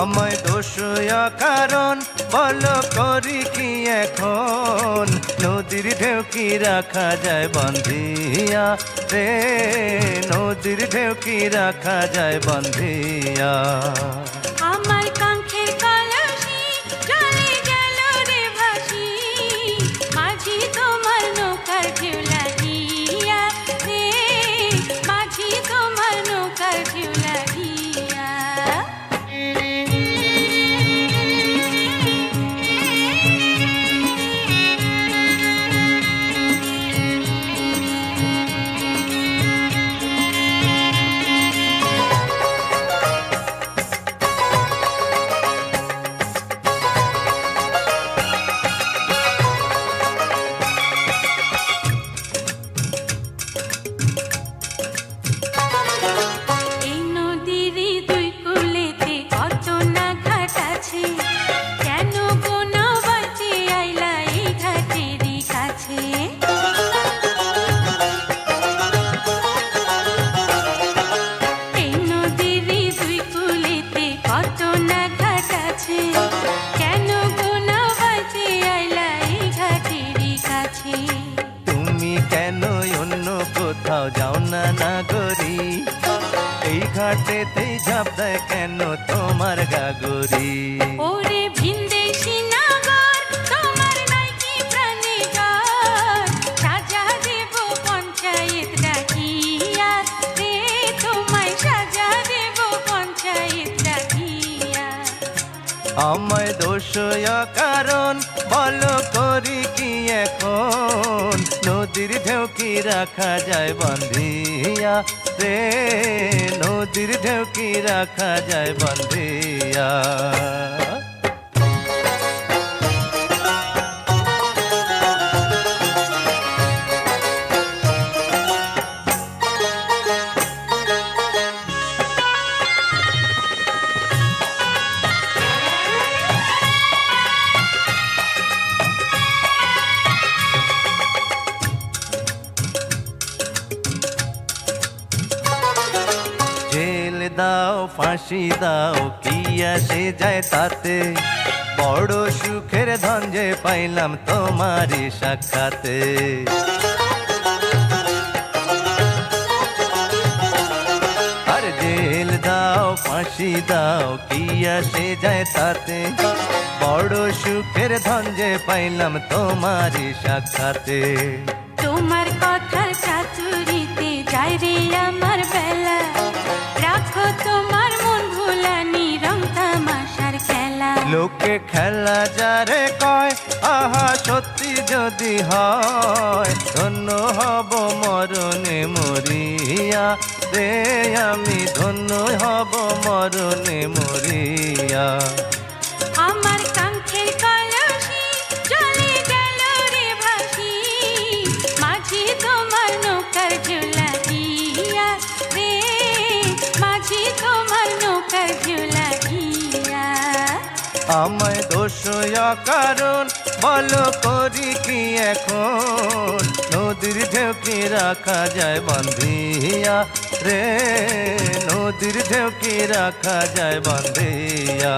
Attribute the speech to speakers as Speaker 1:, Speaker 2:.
Speaker 1: আমায় দোষয়া কারণ বলো করি কি এখন, নদীর ঢেউ কি রাখা যায় বান্ধিয়া রে, নদীর ঢেউ কি রাখা যায় বান্ধিয়া।
Speaker 2: আমার কাঙ্ক্ষের কলসি জলে গেল রে ভাসি, মাঝি তোমার নৌকার ঢেউ লাগিয়া রে, মাঝি তোমার নৌকার ঢেউ লাগিয়া।
Speaker 1: তুমি কেন অন্য কোথাও যাও না নাগরি, এই ঘাটেতেই ঝাঁপ দেয় কেন তোমার গাগরি।
Speaker 2: ওরে ভিনদেশি নাগর তোমার নাই কি প্রাণে ডর, সাজা দেব পঞ্চায়েত ডাকিয়া রে, তোমায় সাজা দেব পঞ্চায়েত ডাকিয়া।
Speaker 1: আমায় দোষয়া কারণ বলো করি কি এখন, নদীর ঢেউ কি রাখা যায় বান্ধিয়া রে, নদীর ঢেউ কি রাখা যায় বান্ধিয়া। জেল দাও ফাঁসি দাও কি আসে যায় তাতে, বড় সুখের ধন যে পাইলাম তোমারই সাক্ষাতে। আর জেল দাও ফাঁসি দাও কি আসে যায় তাতে, বড় সুখের ধন যে পাইলাম তোমারই সাক্ষাতে।
Speaker 2: তোমার কথার চাতুরিতে যাই রে আমার বেলা, রাখো তোমার মন ভুলানি রং তামাশার খেলা।
Speaker 1: লোকে খেলা যারে কয় আহা সত্যি যদি হয়, ধন্য হব মরণে মরিয়া রে, আমি ধন্য হব মরণে মরিয়া।
Speaker 2: আমার কাঙ্ক্ষের কলসি জলে গেল রে ভাসি, মাঝি তোমার নৌকার ঢেউ লাগিয়া রে, মাঝি তোমার নৌকার ঢেউ লাগিয়া।
Speaker 1: আমায় দোষয়া কারণ বলো করি কি এখন, নদীর ঢেউ কি রাখা যায় বান্ধিয়া রে, নদীর ঢেউ কি রাখা যায় বান্ধিয়া।